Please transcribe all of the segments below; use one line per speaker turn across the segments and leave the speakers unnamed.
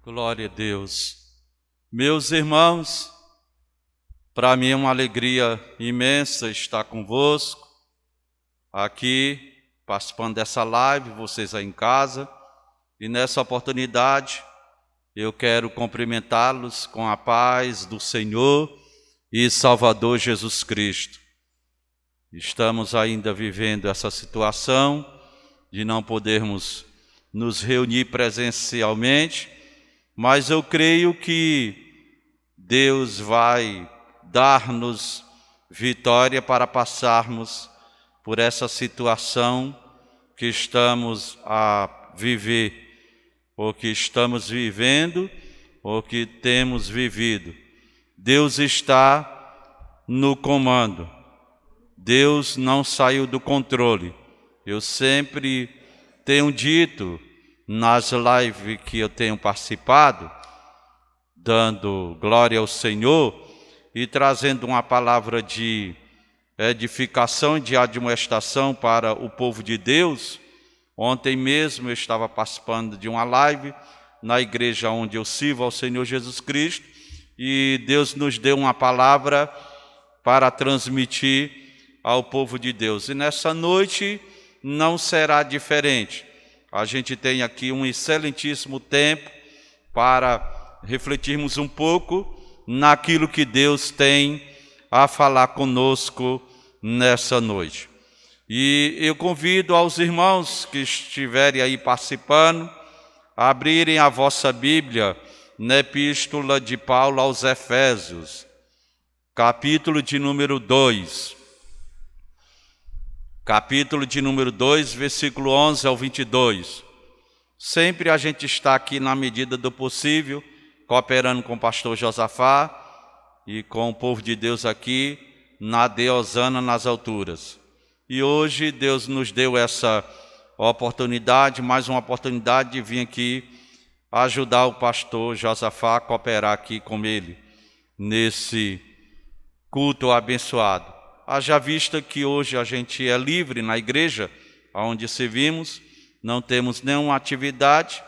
Glória a Deus. Meus irmãos, para mim é uma alegria imensa estar convosco, aqui, participando dessa live, vocês aí em casa. E nessa oportunidade, eu quero cumprimentá-los com a paz do Senhor e Salvador Jesus Cristo. Estamos ainda vivendo essa situação de não podermos nos reunir presencialmente, mas eu creio que Deus vai dar-nos vitória para passarmos por essa situação que estamos a viver, ou que estamos vivendo, ou que temos vivido. Deus está no comando. Deus não saiu do controle. Eu sempre tenho dito nas lives que eu tenho participado, dando glória ao Senhor e trazendo uma palavra de edificação, de admoestação para o povo de Deus. Ontem mesmo eu estava participando de uma live na igreja onde eu sirvo ao Senhor Jesus Cristo e Deus nos deu uma palavra para transmitir ao povo de Deus. E nessa noite não será diferente. A gente tem aqui um excelentíssimo tempo para refletirmos um pouco naquilo que Deus tem a falar conosco nessa noite. E eu convido aos irmãos que estiverem aí participando a abrirem a vossa Bíblia na Epístola de Paulo aos Efésios, capítulo de número 2. Capítulo de número 2, versículo 11 ao 22. Sempre a gente está aqui na medida do possível, cooperando com o pastor Josafá e com o povo de Deus aqui na Deosana nas alturas. E hoje Deus nos deu essa oportunidade, mais uma oportunidade de vir aqui ajudar o pastor Josafá a cooperar aqui com ele nesse culto abençoado. Haja vista que hoje a gente é livre na igreja onde servimos, não temos nenhuma atividade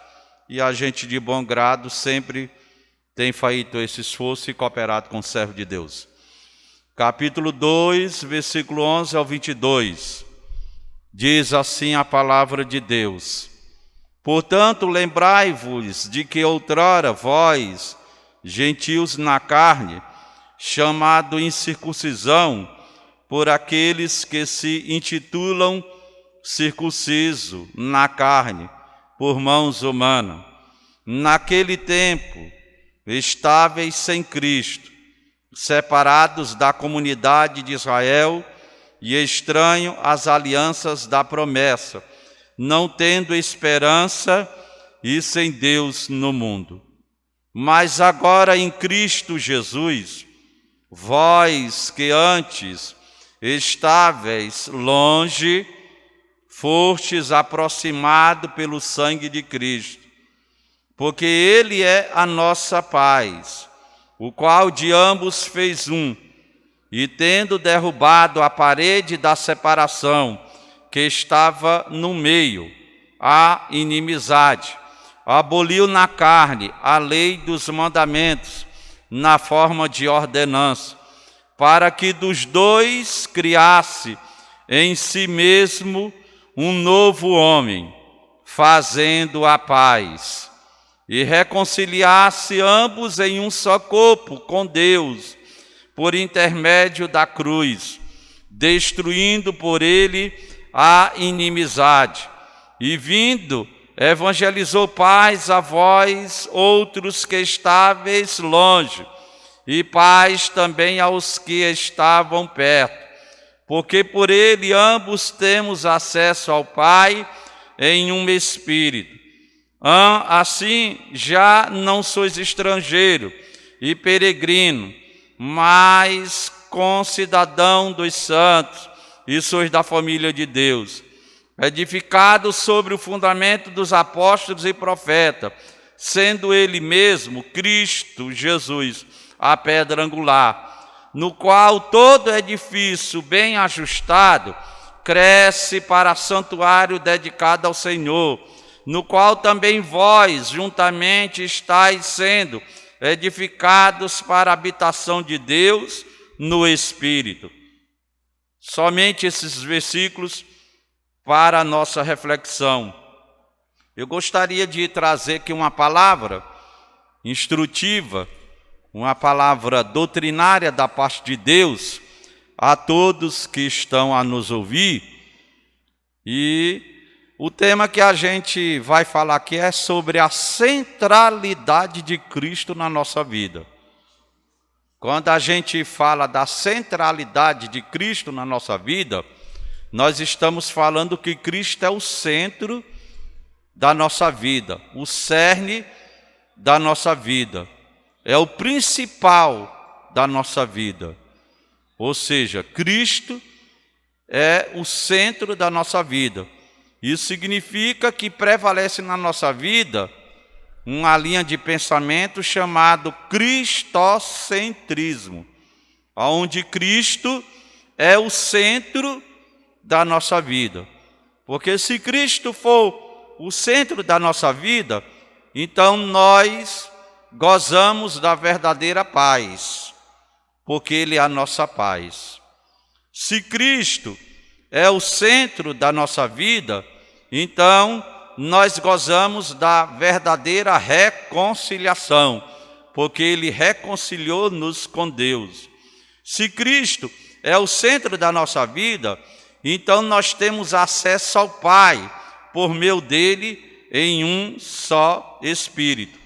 e a gente de bom grado sempre tem feito esse esforço e cooperado com o servo de Deus. Capítulo 2, versículo 11 ao 22, diz assim a palavra de Deus: Portanto, lembrai-vos de que outrora vós, gentios na carne, chamado incircuncisão, por aqueles que se intitulam circunciso na carne, por mãos humanas. Naquele tempo, estáveis sem Cristo, separados da comunidade de Israel e estranhos às alianças da promessa, não tendo esperança e sem Deus no mundo. Mas agora em Cristo Jesus, vós que antes estáveis longe, fostes aproximados pelo sangue de Cristo, porque Ele é a nossa paz, o qual de ambos fez um, e tendo derrubado a parede da separação que estava no meio, a inimizade, aboliu na carne a lei dos mandamentos, na forma de ordenança, para que dos dois criasse em si mesmo um novo homem, fazendo a paz, e reconciliasse ambos em um só corpo com Deus, por intermédio da cruz, destruindo por ele a inimizade, e vindo, evangelizou paz a vós, outros que estáveis longe, e paz também aos que estavam perto, porque por ele ambos temos acesso ao Pai em um Espírito. Assim já não sois estrangeiro e peregrino, mas concidadão dos santos, e sois da família de Deus, edificados sobre o fundamento dos apóstolos e profetas, sendo ele mesmo, Cristo Jesus, a pedra angular, no qual todo edifício bem ajustado cresce para santuário dedicado ao Senhor, no qual também vós juntamente estáis sendo edificados para a habitação de Deus no Espírito. Somente esses versículos para a nossa reflexão. Eu gostaria de trazer aqui uma palavra instrutiva, uma palavra doutrinária da parte de Deus a todos que estão a nos ouvir. E o tema que a gente vai falar aqui é sobre a centralidade de Cristo na nossa vida. Quando a gente fala da centralidade de Cristo na nossa vida, nós estamos falando que Cristo é o centro da nossa vida, o cerne da nossa vida, é o principal da nossa vida. Ou seja, Cristo é o centro da nossa vida. Isso significa que prevalece na nossa vida uma linha de pensamento chamado cristocentrismo, onde Cristo é o centro da nossa vida. Porque se Cristo for o centro da nossa vida, então nós gozamos da verdadeira paz, porque Ele é a nossa paz. Se Cristo é o centro da nossa vida, então nós gozamos da verdadeira reconciliação, porque Ele reconciliou-nos com Deus. Se Cristo é o centro da nossa vida, então nós temos acesso ao Pai, por meio dele, em um só Espírito.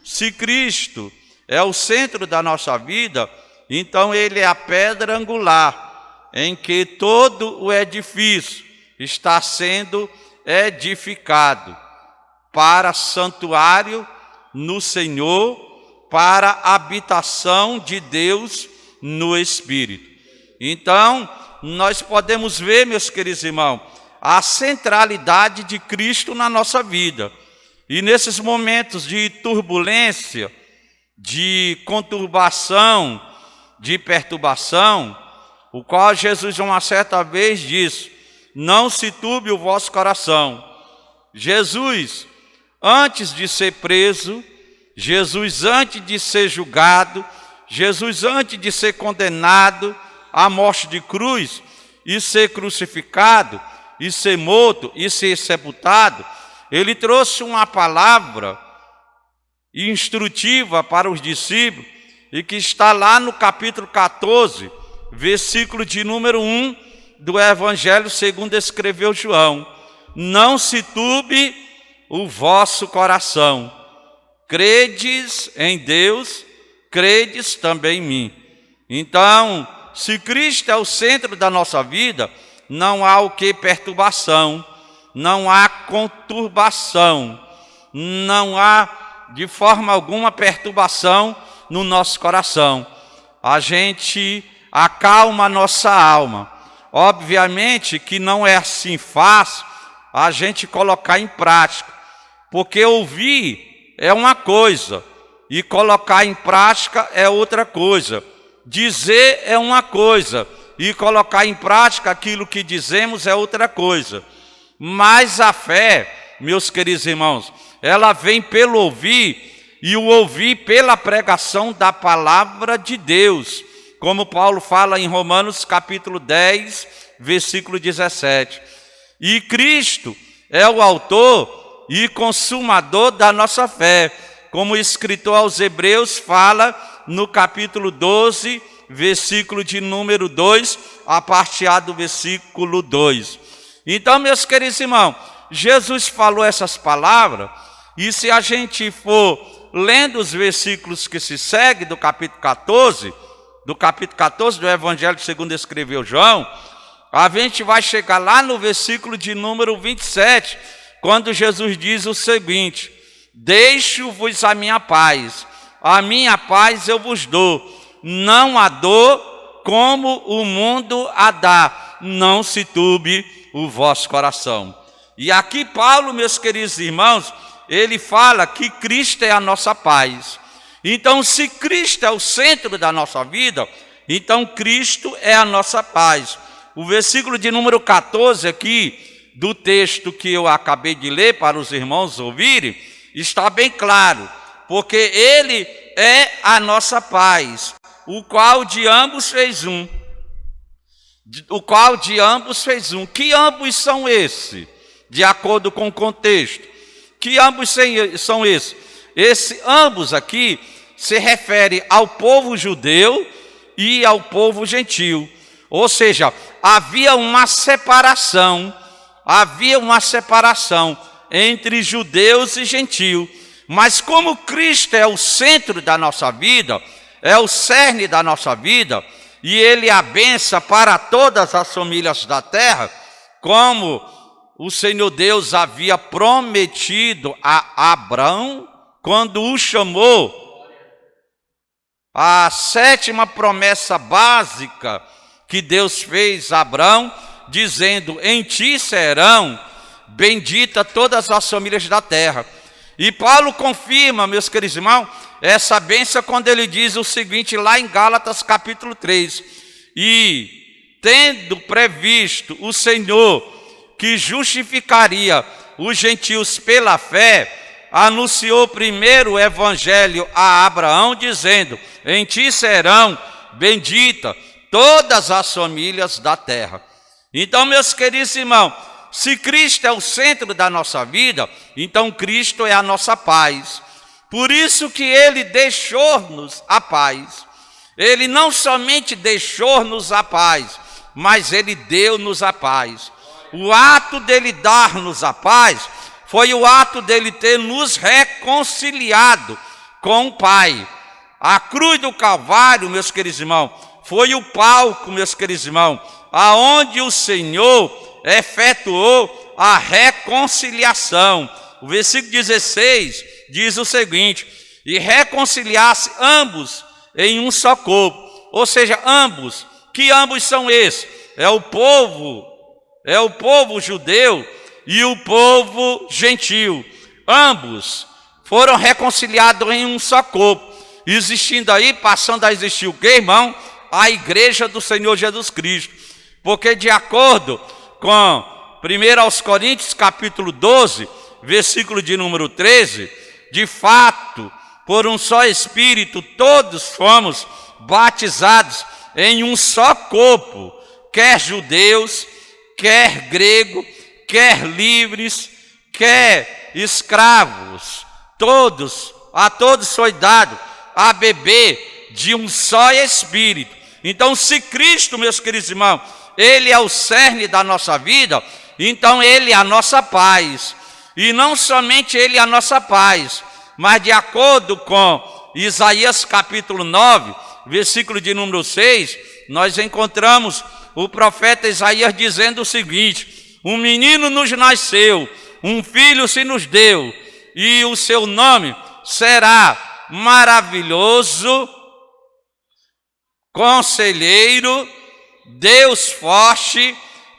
Se Cristo é o centro da nossa vida, então Ele é a pedra angular, em que todo o edifício está sendo edificado para santuário no Senhor, para a habitação de Deus no Espírito. Então, nós podemos ver, meus queridos irmãos, a centralidade de Cristo na nossa vida. E nesses momentos de turbulência, de conturbação, de perturbação, o qual Jesus uma certa vez disse: não se turbe o vosso coração. Jesus, antes de ser preso, Jesus antes de ser julgado, Jesus antes de ser condenado à morte de cruz e ser crucificado, e ser morto e ser sepultado, ele trouxe uma palavra instrutiva para os discípulos, e que está lá no capítulo 14, versículo de número 1 do Evangelho segundo escreveu João: não se turbe o vosso coração, credes em Deus, credes também em mim. Então, se Cristo é o centro da nossa vida, não há o que perturbação, não há conturbação, não há de forma alguma perturbação no nosso coração. A gente acalma a nossa alma. Obviamente que não é assim fácil a gente colocar em prática, porque ouvir é uma coisa e colocar em prática é outra coisa. Dizer é uma coisa e colocar em prática aquilo que dizemos é outra coisa. Mas a fé, meus queridos irmãos, ela vem pelo ouvir, e o ouvir pela pregação da palavra de Deus, como Paulo fala em Romanos capítulo 10, versículo 17. E Cristo é o autor e consumador da nossa fé, como o escritor aos Hebreus fala no capítulo 12, versículo de número 2, a partir do versículo 2. Então, meus queridos irmãos, Jesus falou essas palavras, e se a gente for lendo os versículos que se seguem do capítulo 14 do Evangelho segundo escreveu João, a gente vai chegar lá no versículo de número 27, quando Jesus diz o seguinte: deixo-vos a minha paz eu vos dou, não a dou como o mundo a dá, não se turbe o vosso coração. E aqui Paulo, meus queridos irmãos, ele fala que Cristo é a nossa paz. Então, se Cristo é o centro da nossa vida, então Cristo é a nossa paz. O versículo de número 14 aqui do texto que eu acabei de ler para os irmãos ouvirem, está bem claro, porque ele é a nossa paz, o qual de ambos fez um. Que ambos são esses? De acordo com o contexto. Que ambos são esses? Ambos aqui se refere ao povo judeu e ao povo gentil. Ou seja, havia uma separação entre judeus e gentios. Mas como Cristo é o centro da nossa vida, é o cerne da nossa vida, e Ele é a bênção para todas as famílias da terra, como o Senhor Deus havia prometido a Abraão, quando o chamou. A sétima promessa básica que Deus fez a Abraão, dizendo: em ti serão benditas todas as famílias da terra. E Paulo confirma, meus queridos irmãos, essa bênção quando ele diz o seguinte lá em Gálatas capítulo 3. E tendo previsto o Senhor que justificaria os gentios pela fé, anunciou primeiro o evangelho a Abraão, dizendo: em ti serão benditas todas as famílias da terra. Então, meus queridos irmãos, se Cristo é o centro da nossa vida, então Cristo é a nossa paz. Por isso que Ele deixou-nos a paz. Ele não somente deixou-nos a paz, mas Ele deu-nos a paz. O ato dele dar-nos a paz foi o ato dele ter nos reconciliado com o Pai. A cruz do Calvário, meus queridos irmãos, foi o palco, meus queridos irmãos, aonde o Senhor efetuou a reconciliação. O versículo 16 diz o seguinte: e reconciliasse ambos em um só corpo. Ou seja, ambos. Que ambos são esses? É o povo judeu e o povo gentil. Ambos foram reconciliados em um só corpo, existindo aí, passando a existir o quê, irmão? A igreja do Senhor Jesus Cristo. Porque de acordo com 1 aos Coríntios capítulo 12, versículo de número 13, de fato, por um só Espírito, todos fomos batizados em um só corpo, quer judeus, quer grego, quer livres, quer escravos, a todos foi dado a beber de um só Espírito. Então, se Cristo, meus queridos irmãos, Ele é o cerne da nossa vida, então Ele é a nossa paz. E não somente Ele é a nossa paz, mas de acordo com Isaías capítulo 9, versículo de número 6, nós encontramos o profeta Isaías dizendo o seguinte: um menino nos nasceu, um filho se nos deu, e o seu nome será Maravilhoso, Conselheiro, Deus Forte,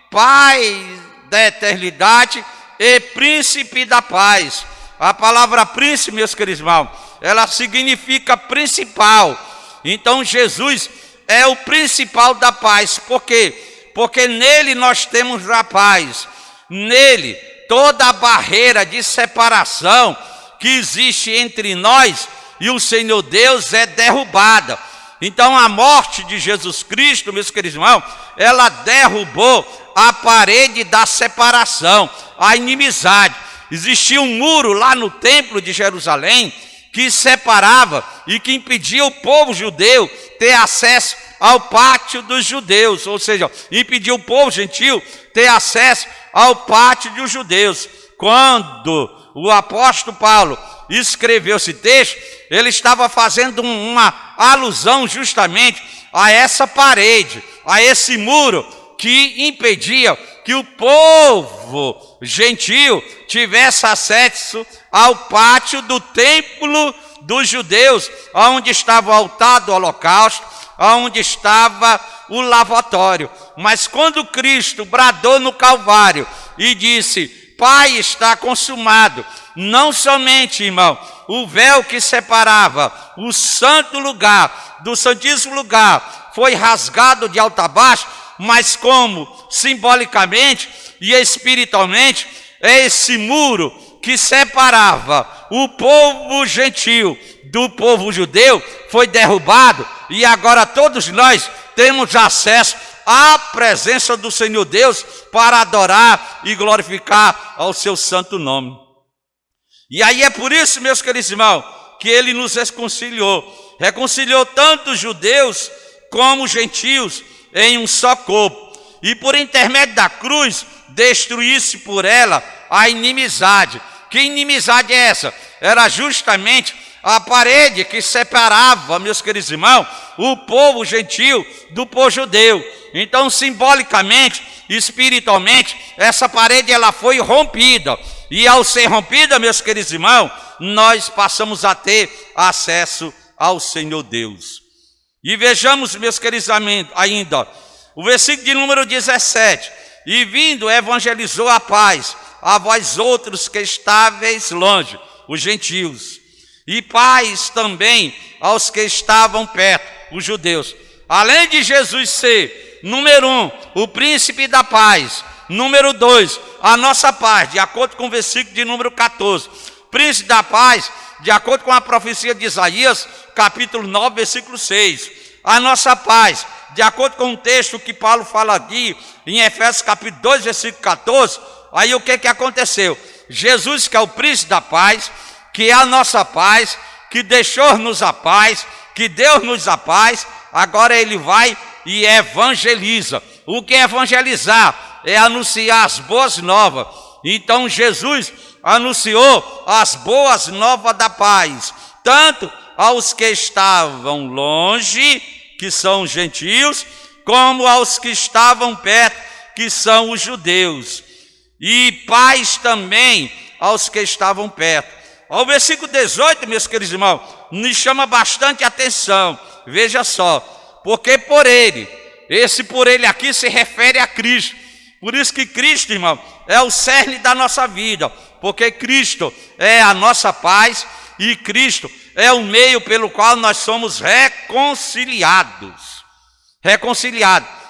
Pai da Eternidade e Príncipe da Paz. A palavra príncipe, meus queridos irmãos, ela significa principal. Então Jesus é o principal da paz. Por quê? Porque nele nós temos a paz. Nele toda a barreira de separação que existe entre nós e o Senhor Deus é derrubada. Então a morte de Jesus Cristo, meus queridos irmãos, ela derrubou a parede da separação, a inimizade. Existia um muro lá no templo de Jerusalém que separava e que impedia o povo judeu ter acesso ao pátio dos judeus, ou seja, impedia o povo gentil ter acesso ao pátio dos judeus. Quando o apóstolo Paulo escreveu esse texto, ele estava fazendo uma alusão justamente a essa parede, a esse muro que impedia que o povo gentil tivesse acesso ao pátio do templo dos judeus, onde estava o altar do holocausto, onde estava o lavatório. Mas quando Cristo bradou no Calvário e disse: Pai, está consumado, não somente, irmão, o véu que separava o santo lugar do santíssimo lugar foi rasgado de alto a baixo, mas como simbolicamente e espiritualmente, esse muro que separava o povo gentil do povo judeu foi derrubado, e agora todos nós temos acesso à presença do Senhor Deus para adorar e glorificar ao seu santo nome. E aí é por isso, meus queridos irmãos, que ele nos reconciliou tanto os judeus como os gentios em um só corpo, e por intermédio da cruz destruísse por ela a inimizade. Que inimizade é essa? Era justamente a parede que separava, meus queridos irmãos, o povo gentil do povo judeu. Então, simbolicamente, espiritualmente, essa parede ela foi rompida. E ao ser rompida, meus queridos irmãos, nós passamos a ter acesso ao Senhor Deus. E vejamos, meus queridos, ainda o versículo de número 17. E vindo, evangelizou a paz a vós outros que estáveis longe, os gentios, e paz também aos que estavam perto, os judeus. Além de Jesus ser, número 1, o príncipe da paz, número 2, a nossa paz, de acordo com o versículo de número 14. Príncipe da paz, de acordo com a profecia de Isaías, capítulo 9, versículo 6. A nossa paz, de acordo com o texto que Paulo fala aqui, em Efésios capítulo 2, versículo 14, aí o que aconteceu? Jesus, que é o príncipe da paz, que é a nossa paz, que deixou-nos a paz, que deu-nos a paz, agora ele vai e evangeliza. O que é evangelizar? É anunciar as boas novas. Então Jesus anunciou as boas novas da paz, tanto aos que estavam longe, que são os gentios, como aos que estavam perto, que são os judeus. E paz também aos que estavam perto. Ao versículo 18, meus queridos irmãos, nos chama bastante atenção. Veja só, porque por ele, esse por ele aqui se refere a Cristo. Por isso que Cristo, irmão, é o cerne da nossa vida, porque Cristo é a nossa paz e Cristo é o meio pelo qual nós somos reconciliados.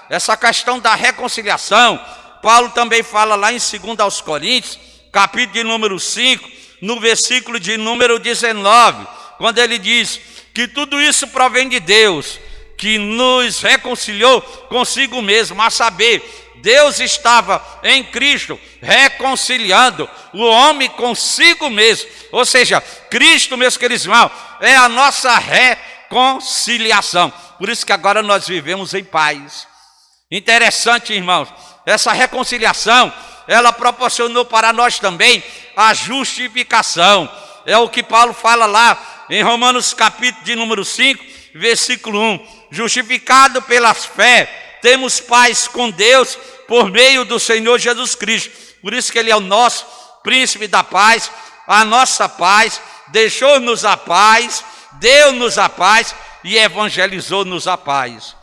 Essa questão da reconciliação, Paulo também fala lá em 2 aos Coríntios, capítulo de número 5, no versículo de número 19, quando ele diz que tudo isso provém de Deus, que nos reconciliou consigo mesmo, a saber, Deus estava em Cristo reconciliando o homem consigo mesmo. Ou seja, Cristo, meus queridos irmãos, é a nossa reconciliação. Por isso que agora nós vivemos em paz. Interessante, irmãos, essa reconciliação, ela proporcionou para nós também a justificação. É o que Paulo fala lá em Romanos capítulo de número 5, versículo 1. Justificado pela fé, temos paz com Deus por meio do Senhor Jesus Cristo. Por isso que ele é o nosso príncipe da paz, a nossa paz, deixou-nos a paz, deu-nos a paz e evangelizou-nos a paz.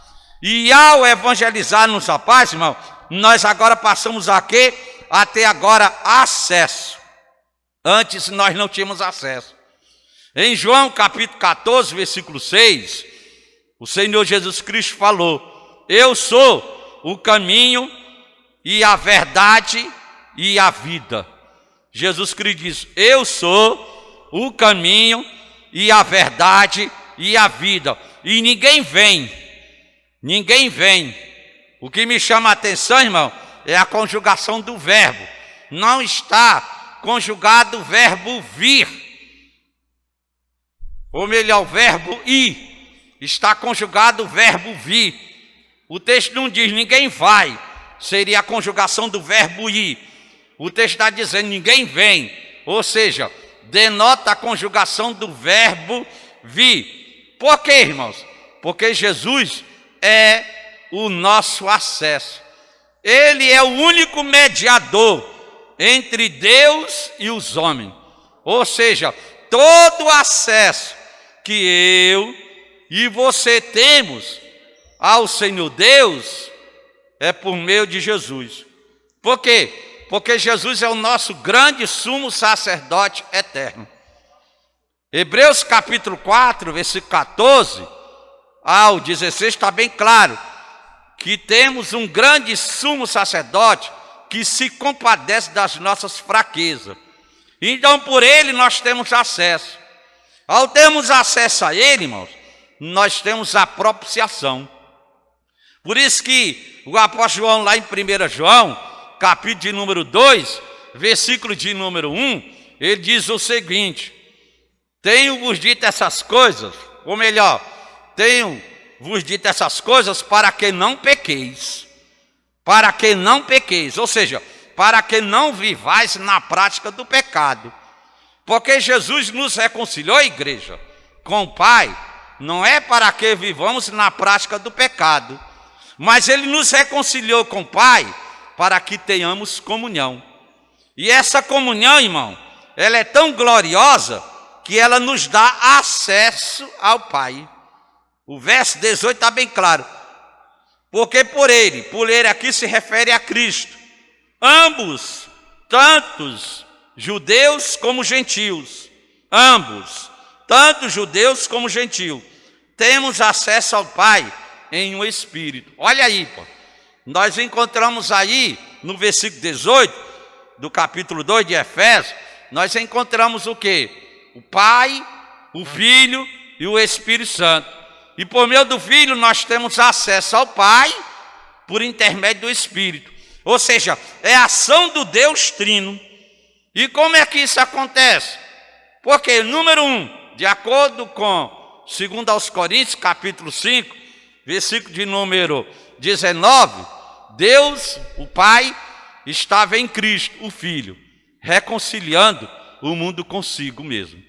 E ao evangelizar-nos a paz, irmão, nós agora passamos a quê? A ter agora acesso. Antes nós não tínhamos acesso. Em João capítulo 14, versículo 6, o Senhor Jesus Cristo falou: eu sou o caminho e a verdade e a vida. Jesus Cristo diz: eu sou o caminho e a verdade e a vida. E ninguém vem. O que me chama a atenção, irmão, é a conjugação do verbo. Não está conjugado o verbo vir, ou melhor, o verbo ir. Está conjugado o verbo vir. O texto não diz ninguém vai, seria a conjugação do verbo ir. O texto está dizendo ninguém vem, ou seja, denota a conjugação do verbo vir. Por quê, irmãos? Porque Jesus é o nosso acesso. Ele é o único mediador entre Deus e os homens. Ou seja, todo acesso que eu e você temos ao Senhor Deus é por meio de Jesus. Por quê? Porque Jesus é o nosso grande sumo sacerdote eterno. Hebreus capítulo 4, versículo 14 ao 16 está bem claro que temos um grande sumo sacerdote que se compadece das nossas fraquezas. Então, por ele nós temos acesso. Ao termos acesso a ele, irmãos, nós temos a propiciação. Por isso que o apóstolo João, lá em 1 João, capítulo de número 2, versículo de número 1, ele diz o seguinte: tenho-vos dito essas coisas, ou melhor, tenho-vos dito essas coisas para que não pequeis. Para que não pequeis, ou seja, para que não vivais na prática do pecado. Porque Jesus nos reconciliou, igreja, com o Pai, não é para que vivamos na prática do pecado, mas Ele nos reconciliou com o Pai para que tenhamos comunhão. E essa comunhão, irmão, ela é tão gloriosa que ela nos dá acesso ao Pai. O verso 18 está bem claro. Porque por ele aqui se refere a Cristo, ambos, tantos judeus como gentios, ambos, tanto judeus como gentios, temos acesso ao Pai em um Espírito. Olha aí, pô. Nós encontramos aí no versículo 18 do capítulo 2 de Efésios, nós encontramos o quê? O Pai, o Filho e o Espírito Santo. E por meio do Filho nós temos acesso ao Pai por intermédio do Espírito. Ou seja, é a ação do Deus Trino. E como é que isso acontece? Porque, número 1, de acordo com 2 aos Coríntios, capítulo 5, versículo de número 19, Deus, o Pai, estava em Cristo, o Filho, reconciliando o mundo consigo mesmo.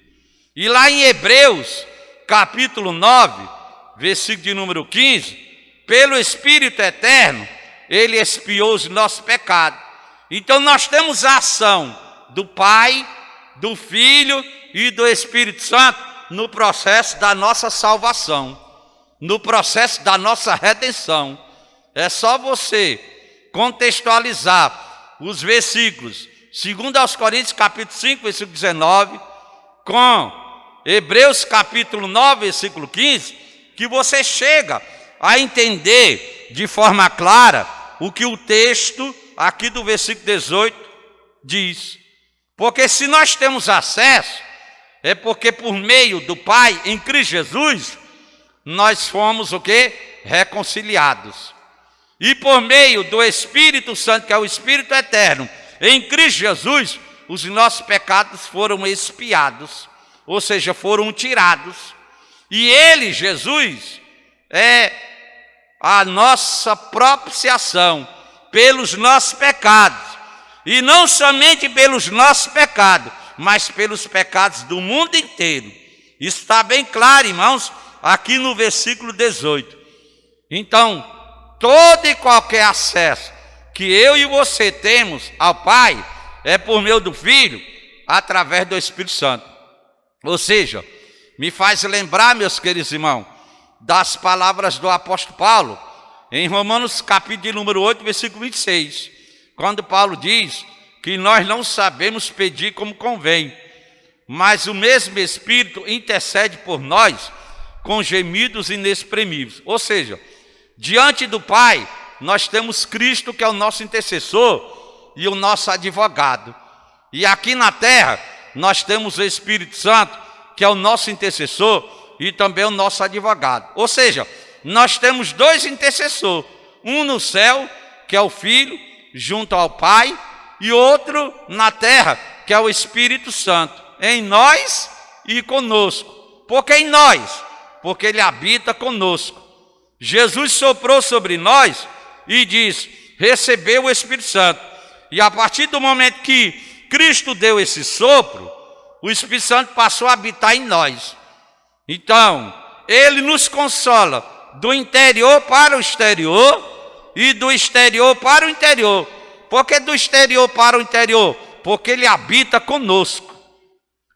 E lá em Hebreus, capítulo 9, versículo de número 15, pelo Espírito Eterno, Ele expiou os nossos pecados. Então nós temos a ação do Pai, do Filho e do Espírito Santo no processo da nossa salvação, no processo da nossa redenção. É só você contextualizar os versículos 2 aos Coríntios, capítulo 5, versículo 19, com Hebreus, capítulo 9, versículo 15, que você chega a entender de forma clara o que o texto aqui do versículo 18 diz. Porque se nós temos acesso, é porque por meio do Pai em Cristo Jesus, nós fomos o quê? Reconciliados. E por meio do Espírito Santo, que é o Espírito Eterno, em Cristo Jesus, os nossos pecados foram expiados, ou seja, foram tirados. E Ele, Jesus, é a nossa propiciação pelos nossos pecados. E não somente pelos nossos pecados, mas pelos pecados do mundo inteiro. Isso está bem claro, irmãos, aqui no versículo 18. Então, todo e qualquer acesso que eu e você temos ao Pai é por meio do Filho, através do Espírito Santo. Ou seja, me faz lembrar, meus queridos irmãos, das palavras do apóstolo Paulo, em Romanos capítulo de número 8, versículo 26, quando Paulo diz que nós não sabemos pedir como convém, mas o mesmo Espírito intercede por nós com gemidos inexprimíveis. Ou seja, diante do Pai, nós temos Cristo, que é o nosso intercessor e o nosso advogado. E aqui na terra, nós temos o Espírito Santo, que é o nosso intercessor e também o nosso advogado. Ou seja, nós temos dois intercessores, um no céu, que é o Filho, junto ao Pai, e outro na terra, que é o Espírito Santo, em nós e conosco. Por que em nós? Porque Ele habita conosco. Jesus soprou sobre nós e diz: recebeu o Espírito Santo. E a partir do momento que Cristo deu esse sopro, o Espírito Santo passou a habitar em nós. Então, Ele nos consola do interior para o exterior e do exterior para o interior. Por que do exterior para o interior? Porque Ele habita conosco.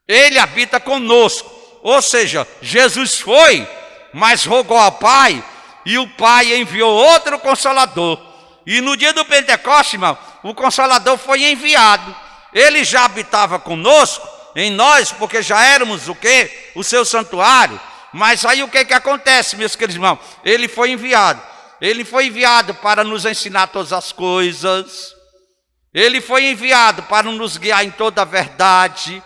Ele habita conosco. Ou seja, Jesus foi, mas rogou ao Pai, e o Pai enviou outro Consolador. E no dia do Pentecostes, irmão, o Consolador foi enviado. Ele já habitava conosco, em nós, porque já éramos o quê? O seu santuário. Mas aí o que acontece, meus queridos irmãos? Ele foi enviado. Ele foi enviado para nos ensinar todas as coisas. Ele foi enviado para nos guiar em toda a verdade.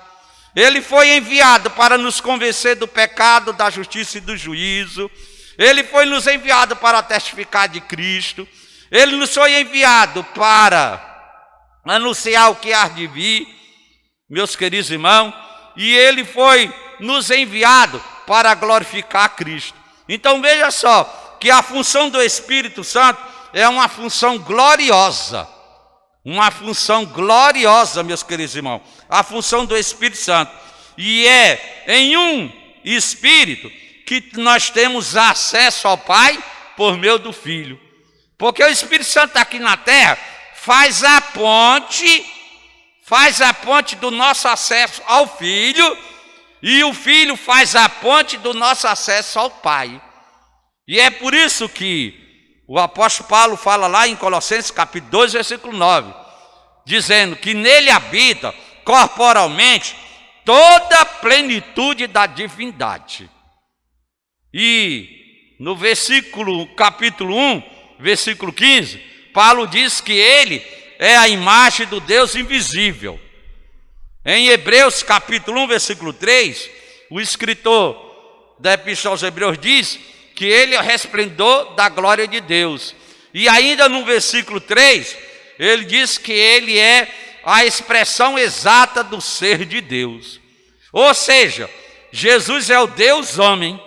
Ele foi enviado para nos convencer do pecado, da justiça e do juízo. Ele foi nos enviado para testificar de Cristo. Ele nos foi enviado para anunciar o que há de vir, meus queridos irmãos. E ele foi nos enviado para glorificar Cristo. Então veja só, que a função do Espírito Santo é uma função gloriosa. Uma função gloriosa, meus queridos irmãos. A função do Espírito Santo. E é em um Espírito que nós temos acesso ao Pai por meio do Filho. Porque o Espírito Santo aqui na terra faz a ponte do nosso acesso ao Filho, e o Filho faz a ponte do nosso acesso ao Pai. E é por isso que o apóstolo Paulo fala lá em Colossenses capítulo 2, versículo 9, dizendo que nele habita corporalmente toda a plenitude da divindade. E no capítulo 1, versículo 15, Paulo diz que ele é a imagem do Deus invisível. Em Hebreus capítulo 1, versículo 3, o escritor da Epístola aos Hebreus diz que ele é o resplendor da glória de Deus. E ainda no versículo 3, ele diz que ele é a expressão exata do ser de Deus. Ou seja, Jesus é o Deus homem,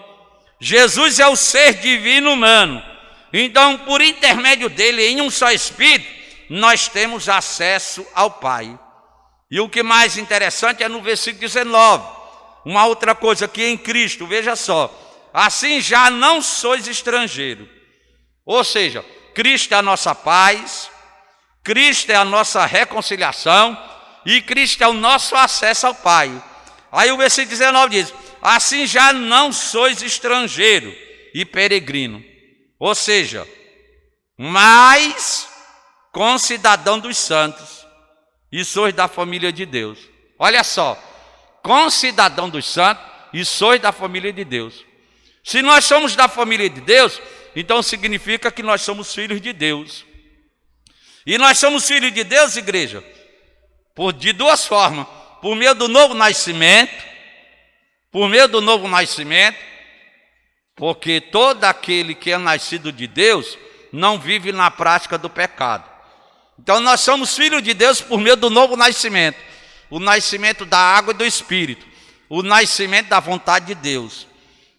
Jesus é o ser divino humano. Então, por intermédio dele, em um só Espírito, nós temos acesso ao Pai. E o que mais interessante é no versículo 19, uma outra coisa que em Cristo, veja só, assim já não sois estrangeiro. Ou seja, Cristo é a nossa paz, Cristo é a nossa reconciliação e Cristo é o nosso acesso ao Pai. Aí o versículo 19 diz, assim já não sois estrangeiro e peregrino. Ou seja, mas concidadão dos santos e sois da família de Deus. Olha só, concidadão dos santos e sois da família de Deus. Se nós somos da família de Deus, então significa que nós somos filhos de Deus. E nós somos filhos de Deus, igreja, de duas formas. Por meio do novo nascimento, porque todo aquele que é nascido de Deus não vive na prática do pecado. Então nós somos filhos de Deus por meio do novo nascimento, o nascimento da água e do Espírito, o nascimento da vontade de Deus.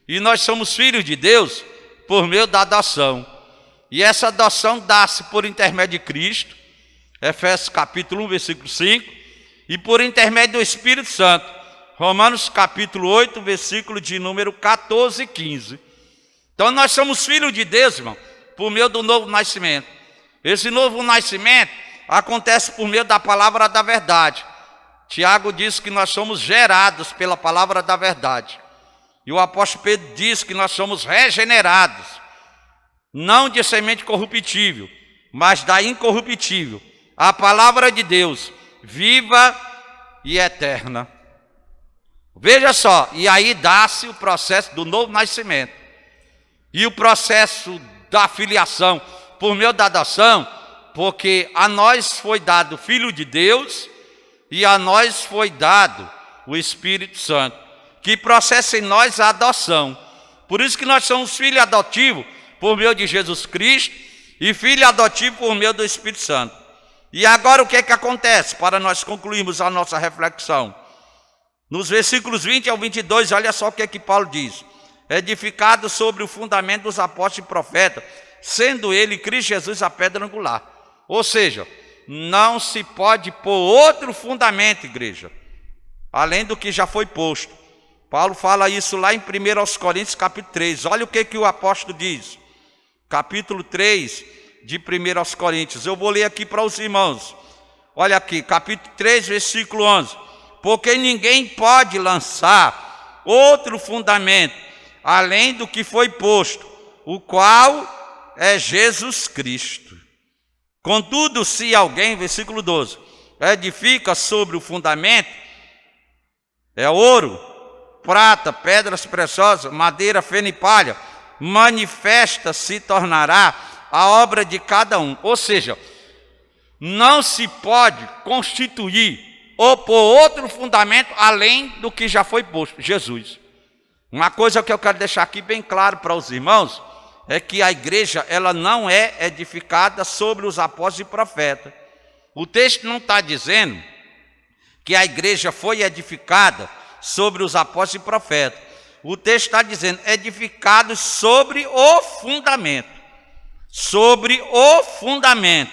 E nós somos filhos de Deus por meio da adoção. E essa adoção dá-se por intermédio de Cristo, Efésios capítulo 1, versículo 5, e por intermédio do Espírito Santo, Romanos capítulo 8, versículo de número 14 e 15. Então nós somos filhos de Deus, irmão, por meio do novo nascimento. Esse novo nascimento acontece por meio da palavra da verdade. Tiago diz que nós somos gerados pela palavra da verdade. E o apóstolo Pedro diz que nós somos regenerados, não de semente corruptível, mas da incorruptível, a palavra de Deus, viva e eterna. Veja só, e aí dá-se o processo do novo nascimento. E o processo da filiação por meio da adoção, porque a nós foi dado o Filho de Deus e a nós foi dado o Espírito Santo, que processa em nós a adoção. Por isso que nós somos filhos adotivos por meio de Jesus Cristo e filho adotivo por meio do Espírito Santo. E agora o que é que acontece para nós concluirmos a nossa reflexão? Nos versículos 20 ao 22, olha só o que é que Paulo diz. Edificado sobre o fundamento dos apóstolos e profetas, sendo ele, Cristo Jesus, a pedra angular. Ou seja, não se pode pôr outro fundamento, igreja, além do que já foi posto. Paulo fala isso lá em 1 Coríntios capítulo 3. Olha o que o apóstolo diz. Capítulo 3 de 1 Coríntios. Eu vou ler aqui para os irmãos. Olha aqui, capítulo 3, versículo 11. Porque ninguém pode lançar outro fundamento, além do que foi posto, o qual é Jesus Cristo. Contudo, se alguém, versículo 12, edifica sobre o fundamento, é ouro, prata, pedras preciosas, madeira, feno e palha, manifesta se tornará a obra de cada um. Ou seja, não se pode constituir ou pôr outro fundamento além do que já foi posto, Jesus. Uma coisa que eu quero deixar aqui bem claro para os irmãos, é que a igreja ela não é edificada sobre os apóstolos e profetas. O texto não está dizendo que a igreja foi edificada sobre os apóstolos e profetas. O texto está dizendo edificados sobre o fundamento. Sobre o fundamento.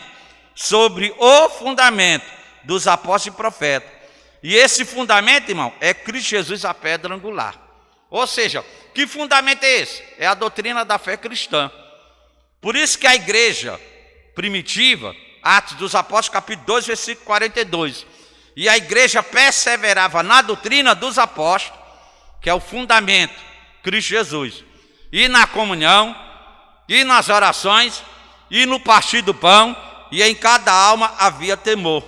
Sobre o fundamento dos apóstolos e profetas. E esse fundamento, irmão, é Cristo Jesus, a pedra angular. Ou seja, que fundamento é esse? É a doutrina da fé cristã. Por isso que a igreja primitiva, Atos dos Apóstolos, capítulo 2, versículo 42, e a igreja perseverava na doutrina dos apóstolos, que é o fundamento, Cristo Jesus, e na comunhão, e nas orações, e no partir do pão, e em cada alma havia temor.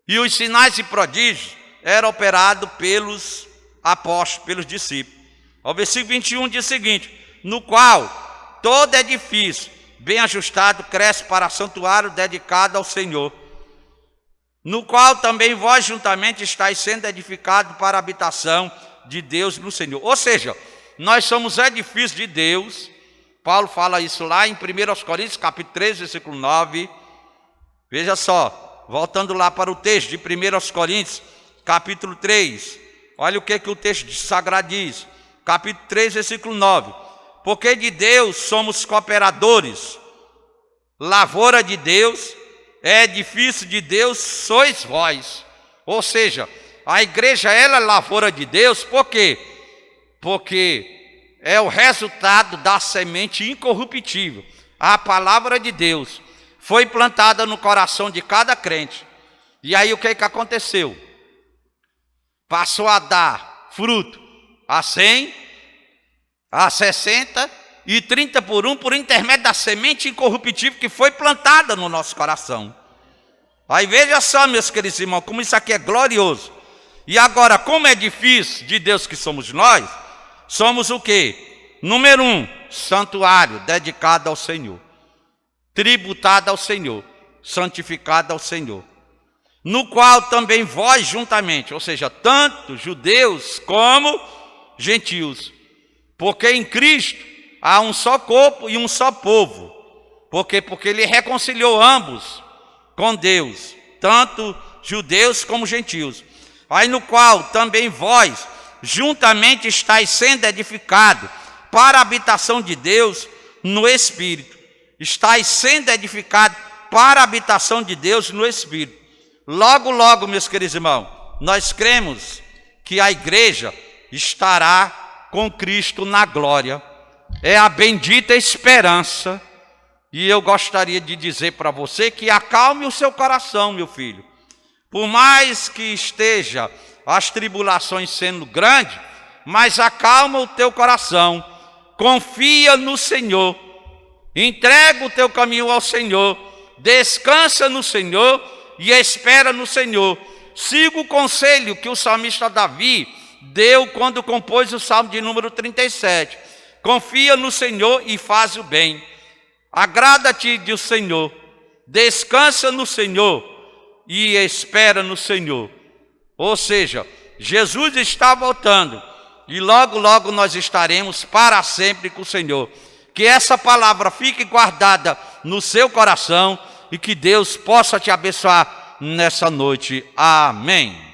E os sinais e prodígios eram operados pelos apóstolos, pelos discípulos. O versículo 21 diz o seguinte: no qual todo edifício bem ajustado cresce para santuário dedicado ao Senhor, no qual também vós juntamente estáis sendo edificados para a habitação de Deus no Senhor. Ou seja, nós somos edifícios de Deus. Paulo fala isso lá em 1 Coríntios, capítulo 3, versículo 9. Veja só, voltando lá para o texto de 1 Coríntios, capítulo 3. Olha o que o texto sagrado diz. Capítulo 3, versículo 9. Porque de Deus somos cooperadores, lavoura de Deus, edifício de Deus sois vós. Ou seja, a igreja ela é lavoura de Deus, por quê? Porque é o resultado da semente incorruptível. A palavra de Deus foi plantada no coração de cada crente. E aí o que aconteceu? Passou a dar fruto a 100, a 60 e 30 por intermédio da semente incorruptível que foi plantada no nosso coração. Aí veja só, meus queridos irmãos, como isso aqui é glorioso. E agora, como é difícil de Deus que somos nós, somos o quê? Número 1, santuário dedicado ao Senhor, tributado ao Senhor, santificado ao Senhor, no qual também vós juntamente, ou seja, tanto judeus como gentios, porque em Cristo há um só corpo e um só povo. Por quê? Porque ele reconciliou ambos com Deus, tanto judeus como gentios. Aí no qual também vós juntamente estáis sendo edificados para a habitação de Deus no Espírito. Estáis sendo edificados para a habitação de Deus no Espírito. Logo, logo, meus queridos irmãos, nós cremos que a igreja estará com Cristo na glória. É a bendita esperança. E eu gostaria de dizer para você que acalme o seu coração, meu filho. Por mais que esteja as tribulações sendo grandes, mas acalma o teu coração. Confia no Senhor. Entrega o teu caminho ao Senhor. Descansa no Senhor e espera no Senhor. Siga o conselho que o salmista Davi deu quando compôs o salmo de número 37. Confia no Senhor e faz o bem. Agrada-te do Senhor, descansa no Senhor e espera no Senhor. Ou seja, Jesus está voltando e logo, logo nós estaremos para sempre com o Senhor. Que essa palavra fique guardada no seu coração e que Deus possa te abençoar nessa noite. Amém.